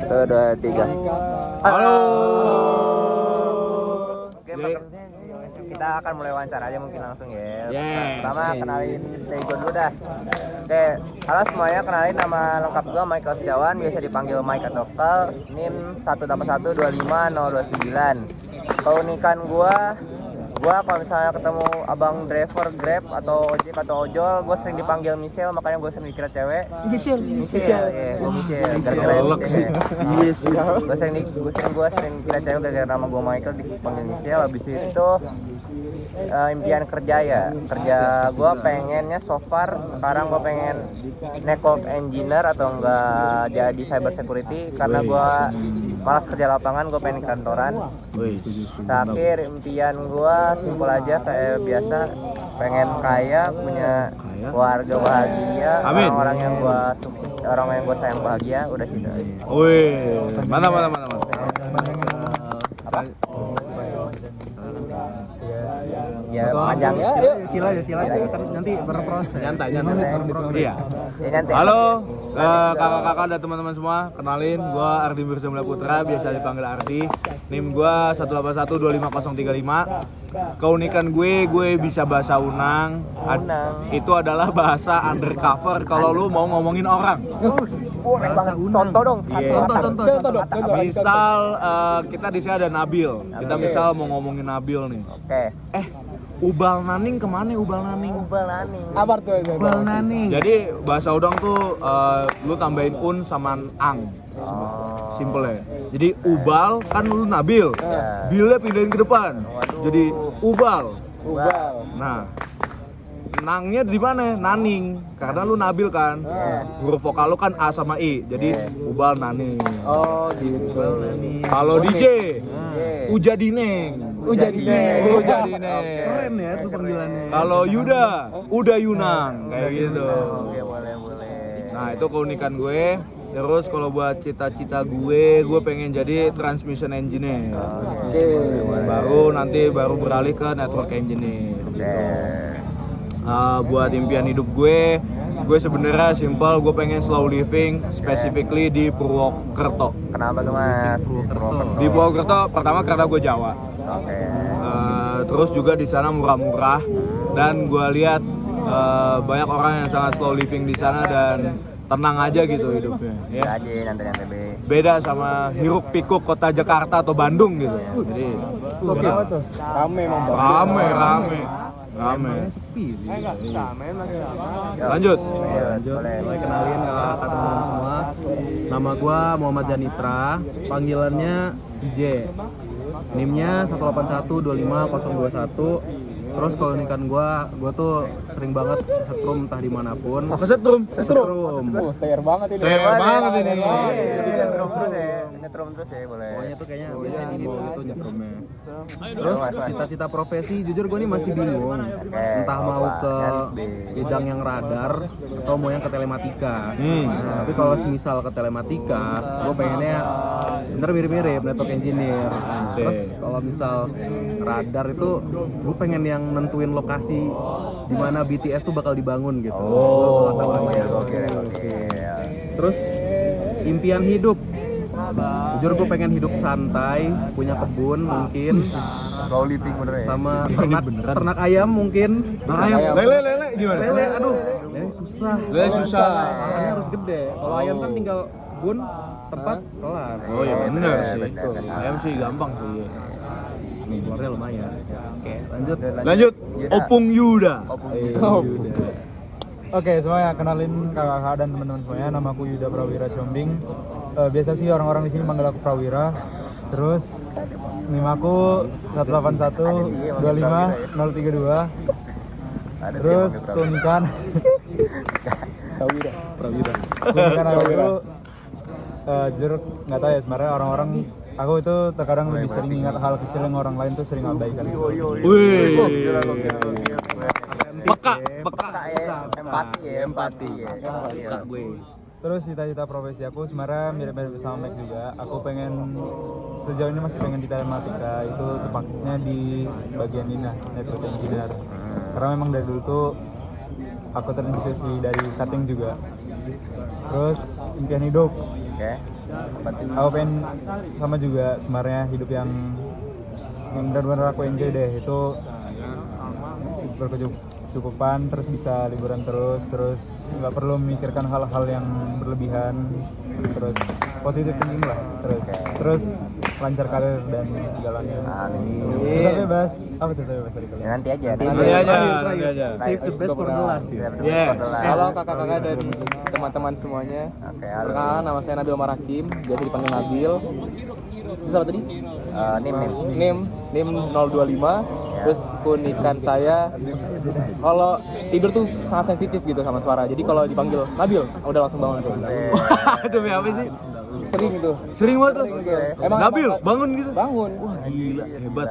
1, 2, 3. Halo. Oke, kita akan mulai wawancara aja mungkin langsung ya. Yes. Pertama kenalin dari gue dulu dah. Oke, halo semuanya, kenalin nama lengkap gue Michael Setiawan, biasa dipanggil Mike atau Kal. NIM 1812509. Keunikan gue kalau misalnya ketemu abang driver Grab atau ojek atau ojol, gue sering dipanggil Michelle, makanya gue sering dikira cewek. Michelle, ya, gue Michelle. Gara-gara Michelle. Gue sering dikira cewek gara-gara nama gue Michael dipanggil Michelle. Habis itu impian kerja gue pengennya so far sekarang gue pengen network engineer atau enggak jadi cyber security karena gue malas kerja lapangan, gue pengen di kantoran. Terakhir impian gue simpel aja kayak biasa, pengen kaya, punya keluarga bahagia, orang yang gue sayang bahagia, udah sih. Wih, mana. Apa? Ya panjang ya. Cil aja kan nanti berproses. Nyantai. Iya. Ya, nanti. Halo, kakak-kakak dan teman-teman semua, kenalin gua Ardi Mirsamula Putra, biasa dipanggil Ardi. NIM gua 181250535. Keunikan gue bisa bahasa Unang. Itu adalah bahasa undercover kalau lu mau ngomongin orang. Boleh banget. Contoh dong. Contoh. Misal kita di sini ada Nabil. Kita misal mau ngomongin Nabil nih. Oke. Ubal Naning kemana Ubal Naning? Apa tuh itu? Ubal Naning. Jadi bahasa Udang tuh lu tambahin un sama ang. Simple ya. Jadi Ubal kan lu Nabil. Bilnya pindahin ke depan. Jadi Ubal. Nah, nangnya di mana? Naning. Karena lu Nabil kan. Huruf vokal lu kan A sama I. Jadi Ubal Naning. Oh, di Ubal Naning. Kalau DJ Ujadineng. Keren ya tuh panggilannya. Kalau Yuda, Uda Yunang kayak gitu. Oke, boleh. Nah, itu keunikan gue. Terus kalau buat cita-cita gue pengen jadi transmission engineer. Baru beralih ke network engineer. Buat impian hidup gue sebenarnya simple, gue pengen slow living, specifically di Purwokerto. Kenapa tuh Mas? Di Purwokerto pertama karena gue Jawa. Oke. Terus juga di sana murah-murah dan gue lihat banyak orang yang sangat slow living di sana dan tenang aja gitu hidupnya. Ya. Nanti. Beda sama hiruk pikuk kota Jakarta atau Bandung gitu. Jadi tuh. Rame emang. Rame. Sepi sih. Lanjut. Boleh kenalin kakak teman-teman semua. Nama gua Muhammad Janitra, panggilannya DJ. NIM-nya 1812501. Terus keunikan gua tuh sering banget setrum entah dimanapun. Setrum. Stayer banget ini. Nyetrum terus ya, boleh. Pokoknya tuh kayaknya biasanya di mall gitu nyetrumnya. Terus cita-cita profesi jujur gue nih masih bingung. Entah mau ke bidang yang radar atau mau yang ke telematika. Tapi kalau semisal ke telematika, gue pengennya sebenarnya mirip-mirip network engineer. Terus kalau misal radar itu gue pengen yang nentuin lokasi di mana BTS tuh bakal dibangun gitu. Oke. Terus impian hidup. Jujur gue pengen hidup santai, punya kebun mungkin, Slow living bener ya. sama ternak ayam mungkin. Lele gimana? Lele susah. Lahannya harus gede. Kalau ayam kan tinggal kebun, tempat, kelar. Oh iya benar sih. Ayam sih gampang sih. Keluarnya lumayan. Oke, Lanjut. Opung Yuda. Oke, semuanya kenalin kakak dan teman-teman semuanya. Namaku Yuda Prawira Siombing. Biasa sih orang-orang di sini manggil aku Prawira. Terus NIM aku 181250032. Terus keunikan keunikan aku itu jujur nggak tahu ya, sebenarnya orang-orang aku itu terkadang lebih sering ingat hal kecil yang orang lain tuh sering abaikan. Wih. Peka. Empati ya. Terus cita-cita profesi aku sebenarnya mirip-mirip sama Mac juga. Aku pengen, sejauh ini masih pengen di telematika, itu tepatnya di bagian ini, network engineer. Karena memang dari dulu tuh aku terinspirasi dari cutting juga. Terus impian hidup, Aku pengen sama juga sebenarnya hidup yang benar-benar aku enjoy deh, itu berkecukupan, terus bisa liburan terus nggak perlu memikirkan hal-hal yang berlebihan, terus positif thinking lah, terus lancar karir dan segalanya. Amin. Kita bebas, apa cerita bebas dari kalian? Ya, nanti aja. Nanti aja. Save the best for the last ya. Yes. Halo kakak-kakak dan teman-teman semuanya. Oke, halo. Perkenalkan, nama saya Nabil Marakim, biasa dipanggil Nabil. Terus apa tadi? NIM 025. Terus keunikan saya, kalau tidur tuh sangat sensitif gitu sama suara. Jadi kalau dipanggil Nabil, udah langsung bangun tuh. Demi apa sih? Sering gitu. Sering banget tuh. Emang Nabil, bangun gitu. bangun. Wah, gila, hebat.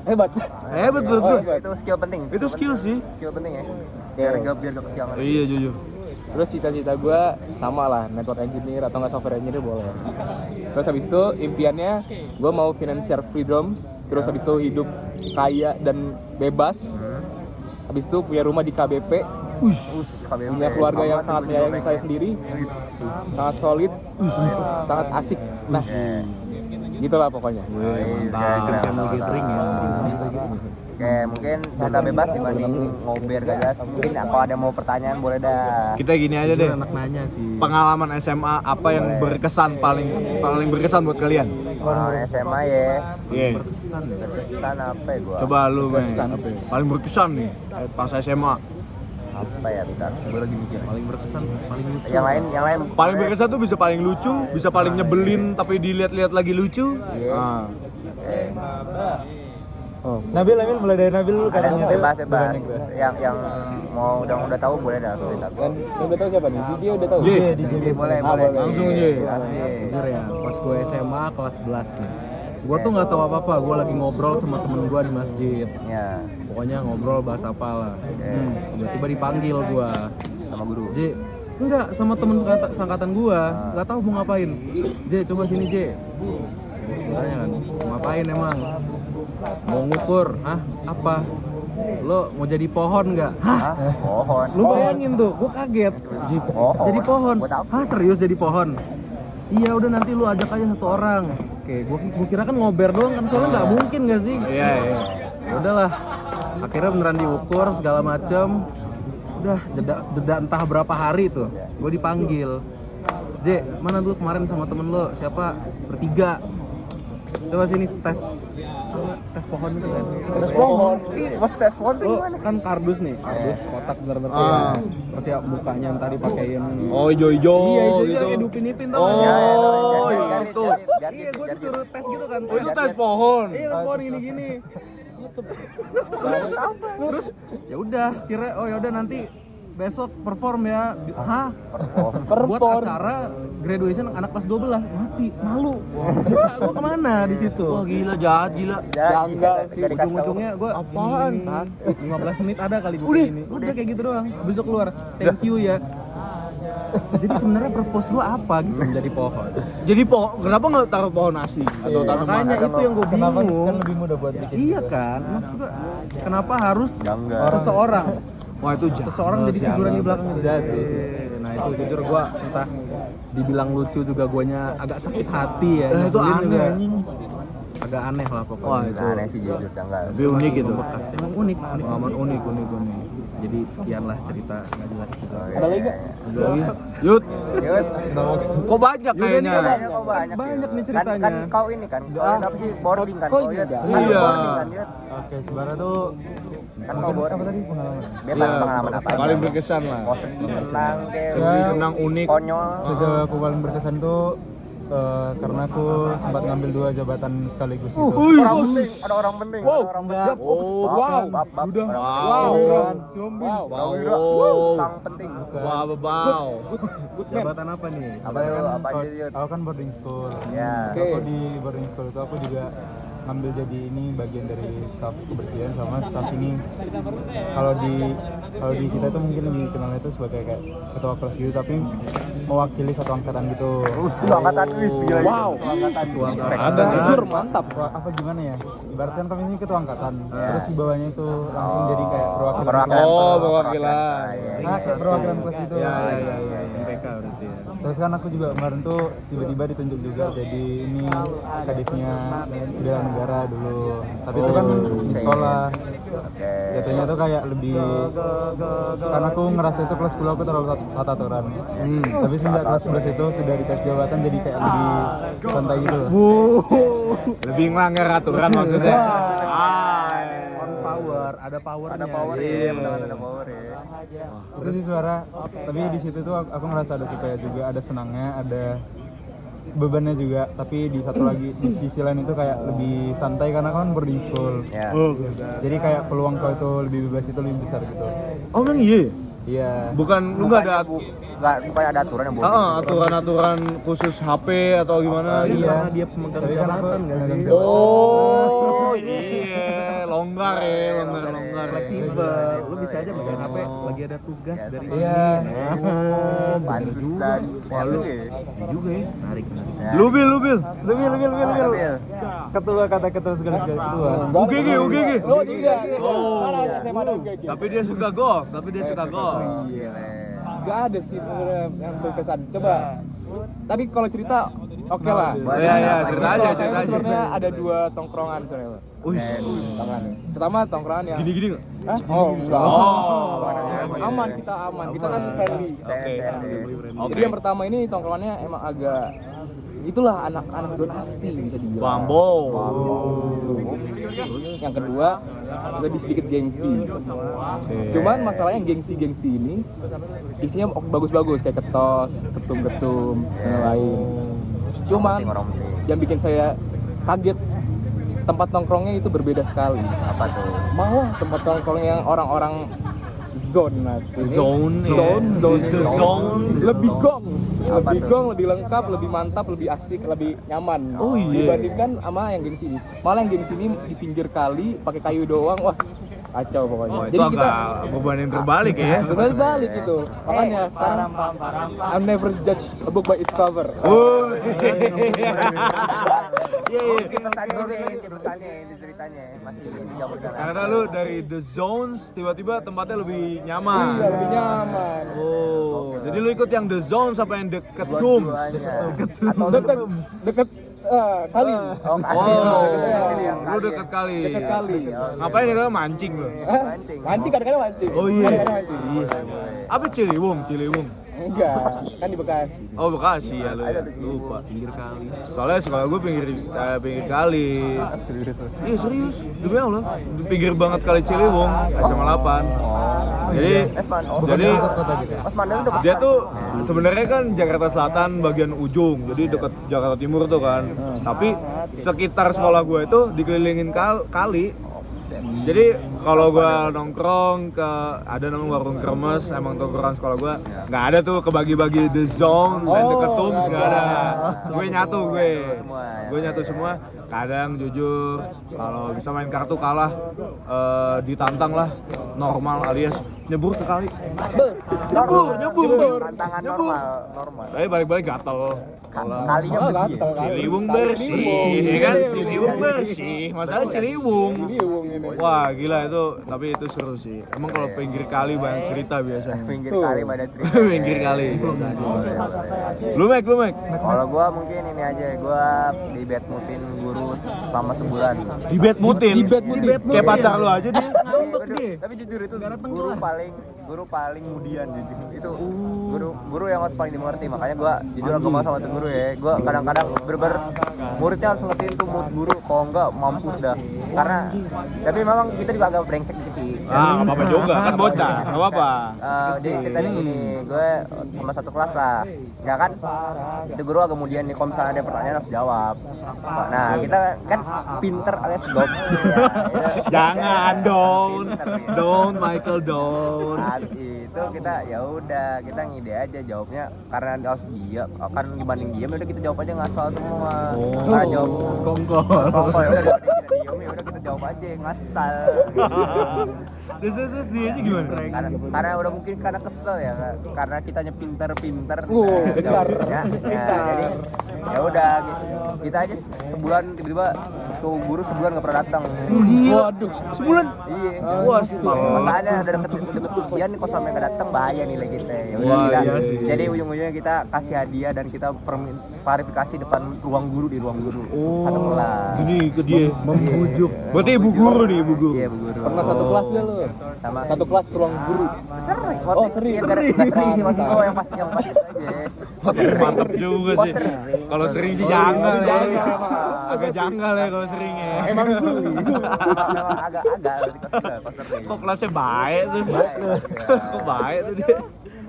Hebat. Hebat betul tuh. Itu skill penting. Itu skill sih. Skill penting ya. Oke. Biar gak kesiangan. Iya, jujur. Terus cita-cita gue sama lah, network engineer atau nggak software engineer boleh. Terus habis itu impiannya gue mau financial freedom. Terus habis itu hidup kaya dan bebas. Habis itu punya rumah di KBP. Punya keluarga yang sangat menyayangi saya sendiri. Sangat solid. Sangat asik. Nah, gitulah pokoknya. Mantap. Family gathering ya. Oke, mungkin cerita bebas dibanding ngober gak jelas. Mungkin kalau ada mau pertanyaan boleh dah. Kita gini aja deh. Anak nanya sih. Pengalaman SMA apa yang berkesan paling berkesan buat kalian? Kalau SMA ya, Iya. berkesan apa ya gua? Coba lu, men. Berkesan. Paling berkesan nih pas SMA. Apa ya, bentar. Gua lagi mikir. Paling berkesan, paling lucu. Yang lain Paling berkesan tuh bisa paling lucu, bisa paling nyebelin tapi dilihat-lihat lagi lucu. Iya. Nah. Nabil mulai dari Nabil dulu Ada katanya bebas. dibanding gue. Yang mau udah tahu boleh dah cerita. Dan yang udah tahu siapa nih? DJ udah tahu. Ye. Di sini Boleh. Langsung aja. Jujur ya, pas gue SMA kelas 11 nih, gue tuh nggak tahu apa-apa, gue lagi ngobrol sama temen gue di masjid. Ya, Pokoknya ngobrol bahas apa lah. Tiba-tiba dipanggil gue, sama guru. J, enggak, sama temen seangkatan gue, nggak tahu mau ngapain. J, coba sini J. Tanya kan, mau ngapain emang? Mau ngukur, apa? Lo mau jadi pohon nggak? Hah? Pohon. Lu bayangin tuh, gue kaget. Pohon. Jadi pohon. Buat apa? Hah, serius jadi pohon? Iya, udah nanti lu ajak aja satu orang. Oke, gua kira kan ngober doang kan, soalnya nggak mungkin gak sih? Iya, iya. Ya udahlah. Akhirnya beneran diukur segala macem. Udah jeda entah berapa hari tuh, gue dipanggil. J, mana lu kemarin sama temen lo? Siapa? Bertiga. Coba sini tes pohon itu kan. Tes pohon. Mas tes pohon tuh Lo gimana? kan kardus nih, kardus kotak bener-bener kayak. Terus ya mukanya ntar dipakein. Oh, ijo-ijo Iya, itu gitu. kayak dupin-ipin tau Oh, nggak? itu. Iya, gue disuruh tes gitu kan. Oh, itu tes pohon. Iya, tes pohon gini-gini. Terus ya udah, kira oh ya udah nanti besok perform ya. Hah? Buat acara graduation anak kelas 12. Mati, malu. Gua kemana di situ? Wah, gila, jahat, gila. Janggal sih. Ujung-ujungnya gue apaan? 15 menit ada kali gue ini. Udah kayak gitu doang. Habis itu keluar. Thank you ya. Jadi sebenarnya purpose gue apa gitu menjadi pohon? Jadi kenapa nggak taruh pohon nasi atau taruh Makanya mana? itu yang gue Kenapa bingung. kan lebih mudah buat bikin? Iya kan? Maksud gue kenapa harus Janggal. seseorang Wah, itu jahat. seseorang jadi figuran di belakang itu? Jahat sih. Nah itu jujur gue entah dibilang lucu juga guanya agak sakit hati ya. Itu Nyebelin aneh juga. anjing. Agak aneh lah pokoknya. Wah, itu. Aneh sih jujur janggal. Tapi unik gitu. Membekas. Emang unik. Amat unik. Jadi sekian lah cerita nggak jelas gitu. Ada lagi nggak? Ada lagi? Yud, Yud, kok banyak kayaknya? kayaknya kok banyak. Banyak Yud. nih ceritanya. Kan kau ini kan, kau apa sih boarding kan? Kok Kau ini Yud. enggak? Kan Iya. boarding kan Yud. Oke, sebenarnya tuh Kan kau boarding. apa tadi pengalaman? Bebas Iya, pengalaman apa? paling berkesan lah. Mau sedih, senang, kayak Sedih, senang, unik. konyol. Sejauh aku paling berkesan tuh karena aku sempat ngambil 2 jabatan sekaligus itu. Orang penting, ada orang penting. Wow. Ada orang penting. Oh, Wow. Udah. Wow. Prawira. Sang penting. Wow. Jabatan apa nih? Apa tuh? Apa aja Yud? Aku kan boarding school. Ya. Aku di boarding school itu aku juga ngambil jadi ini bagian dari staff kebersihan sama staff ini. Kalau di kita itu mungkin lebih kenalnya itu sebagai kayak ketua kelas gitu, tapi mewakili satu angkatan gitu. Itu angkatan wis gila. Wow. Itu angkatan. Ketua angkatan. Ada jujur mantap. Wah, apa gimana ya? Ibaratnya kan kami ini ketua angkatan, terus di bawahnya itu langsung jadi kayak perwakilan. Oh, perwakilan. Iya, Nah, kayak perwakilan kelas itu. Iya. MPK berarti ya. Terus kan aku juga kemarin tuh tiba-tiba ditunjuk juga jadi ini kadifnya bela negara dulu. Tapi itu kan di sekolah. Jatuhnya tuh kayak lebih, karena aku ngerasa itu kelas 10 aku terlalu aturan. Tapi sejak kelas 11 itu sudah dikasih jabatan jadi kayak lebih santai gitu loh. Lebih ngelanggar aturan maksudnya. On power, ada powernya. Ada power ya, benar ada power ya. Itu sih suara. Tapi di situ tuh aku ngerasa ada supaya juga, ada senangnya, ada bebannya juga. Tapi di satu lagi di sisi lain itu kayak lebih santai karena kan boarding school. Ya. Jadi kayak peluang kau itu lebih bebas itu lebih besar gitu. Oh emang iya? Iya. Bukan lu nggak ada Bukan ada aturan yang boarding. aturan-aturan khusus HP atau gimana? Iya, Iya. karena dia pemegang Tapi kan aku jabatan nggak sih? pemegang Oh iya, longgar ya, longgar. Fleksibel, lu bisa aja pegang HP lagi ada tugas dari Iya. Oh, Pantesan. Wah, lu ini juga ya, menarik. Ya. Lu Bil. Lebih. Ambil. Ketua kata ketua segala ketua. UGG. Oh, juga. Oh. SMA ada UGG. Tapi dia suka golf. Iya. Gak ada sih sebenarnya yang berkesan. Coba. Tapi kalau cerita oke lah. Iya, cerita aja. Saya sebenarnya ada 2 tongkrongan sebenarnya. Wih, Pertama tongkrongan yang gini nggak? Hah? Oh, enggak. Oh. Aman, kita aman. Kita kan friendly. Oke. Jadi yang pertama ini tongkrongannya emang agak itulah anak-anak zonasi bisa dibilang. Bambo. Yang kedua lebih sedikit gengsi. Cuman masalahnya gengsi-gengsi ini isinya bagus-bagus kayak ketos, ketum-ketum dan lain. Cuman yang bikin saya kaget tempat nongkrongnya itu berbeda sekali. Apa tuh? Malah tempat nongkrong yang orang-orang zonasi. The zone. Lebih gongs, Apa lebih tuh? gong, lebih lengkap, lebih mantap, lebih asik, lebih nyaman. Oh, iya. Dibandingkan sama yang geng sini. Malah yang geng sini di pinggir kali pakai kayu doang, wah kacau pokoknya. Oh, itu agak beban yang terbalik ya. Balik gitu. Makanya sekarang I never judge a book by its cover. Oh. Terusannya ini ceritanya masih di Jawa Barat. Karena lu dari the zones tiba-tiba tempatnya lebih nyaman. Iya, lebih nyaman. Oh, jadi lu ikut yang the zone sampai yang deket Dums. Deket kali. Oh, Oh, Iya. lu deket kali. Deket kali. Ngapain ya, mancing lu? Hah? Mancing kadang-kadang mancing. Oh iya. Kadang-kadang mancing. Apa Ciliwung? Enggak, kan di Bekasi. Oh, Bekasi ya lu. Lupa. Pinggir kali. Soalnya sekolah gue pinggir kali. Iya serius, demi Allah. Di pinggir banget kali Ciliwung, SMA 8. Jadi jadi Osman itu dekat. dia tuh sebenarnya kan Jakarta Selatan bagian ujung, jadi dekat Jakarta Timur tuh kan. Tapi sekitar sekolah gue itu dikelilingin kali. Jadi kalau gua nongkrong ke ada namanya warung kremes, emang tongkrongan sekolah gua nggak ada tuh kebagi-bagi the zone, saya deket Tums nggak ada. Gue nyatu gue nyatu semua. Kadang jujur kalau bisa main kartu kalah ditantang lah normal alias nyebur ke kali. Nyebur. Tantangan Nyebur. normal. Tapi balik-balik gatel. Kalinya bersih. Ciliwung bersih, ya kan? Ciliwung bersih, masalah Ciliwung. Wah gila itu, tapi itu seru sih. Emang kalau pinggir kali banyak cerita biasanya. Pinggir kali pada cerita. Pinggir kali. Lu Mek. Kalau gua mungkin ini aja, gua di badmutin guru selama sebulan. Di badmutin. Kayak pacar lu aja dia. Tapi jujur itu guru paling mudian jujur. Itu guru yang harus paling dimengerti. Makanya gua jujur agak sama tuh guru ya. Gua kadang-kadang bener muridnya harus ngertiin tuh mood guru, kalau enggak mampus dah. Karena tapi memang kita juga agak brengsek dikit sih. Nggak apa-apa juga, kan bocah, nggak apa-apa. Jadi ceritanya gini, gue sama satu kelas lah, ya kan? Itu guru agak kemudian nih, kalau misalnya ada pertanyaan harus jawab. Nah kita kan pinter alias gob. Jangan, don't Michael, don't. Habis itu kita ya udah kita ngide aja jawabnya, karena harus diam, kan dibanding diam udah kita jawab aja ngasal semua. Karena jawab Sekongkol. ya udah dibanding kita diam ya udah kita jawab aja ngasal. Terus dia aja gimana? Karena udah mungkin karena kesel ya, karena kitanya pinter-pinter. pintar. Jadi ya udah kita aja sebulan tiba-tiba tuh guru sebulan nggak pernah datang. Waduh, Sebulan? Iya. Wah, astaga. Masalahnya ada deket ujian nih, kok sampai nggak datang bahaya nilai kita. Ya udah Wah, kita. iya sih. Jadi ujung-ujungnya kita kasih hadiah dan kita klarifikasi depan ruang guru di ruang guru. Satu kelas. Gini ke dia. Membujuk. Berarti ibu guru nih, ibu guru. Iya, Bu Guru. pernah satu kelas gak lu? Sama Satu kelas ke ruang guru. sering. Oh, sering. Iya, nggak sering sih maksud gua yang pas itu aja. Mantep juga Kok sih. sering? Kalau sering sih janggal ya. Janggal, emang. Agak janggal ya kalau sering ya. Emang tuh. Memang agak-agak kok sering. Kok kelasnya baik tuh. Baik, ya. Kok baik tuh dia.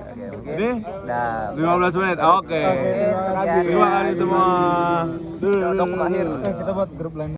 Oke, mungkin. Nih, Dah. 15 menit. Oke. Oke, sekian. Terima kasih semua. Untuk akhir. Kita buat grup lain.